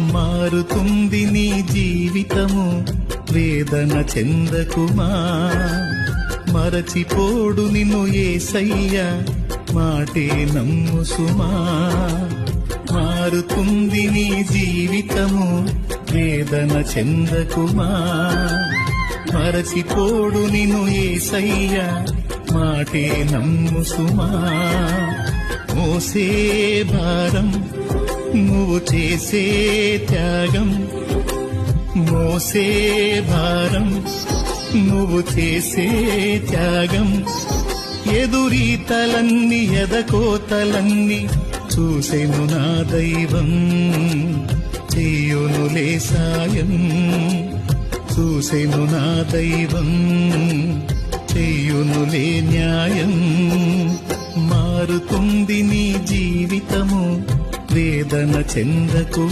మారుతుంది నీ జీవితము, వేదన చెందకుమా. మరచిపోడు నిన్ను యేసయ్య, మాటే నమ్ము సుమా. మారుతుంది నీ జీవితము, వేదన చెందకుమా. మరచిపోడు నిన్ను యేసయ్య, మాటే నమ్ము సుమా. మోసే భారం నువ్వు చేసే త్యాగం, మోసే భారం నువ్వు చేసే త్యాగం. ఎదురీతలన్నీ ఎదకోతలన్నీ చూసెను నా దైవం, చెయ్యునులే సాయం. చూసెను నా దైవం, చెయ్యునులే న్యాయం. మారుతుంది నీ జీవితము, వేదన చెందకు.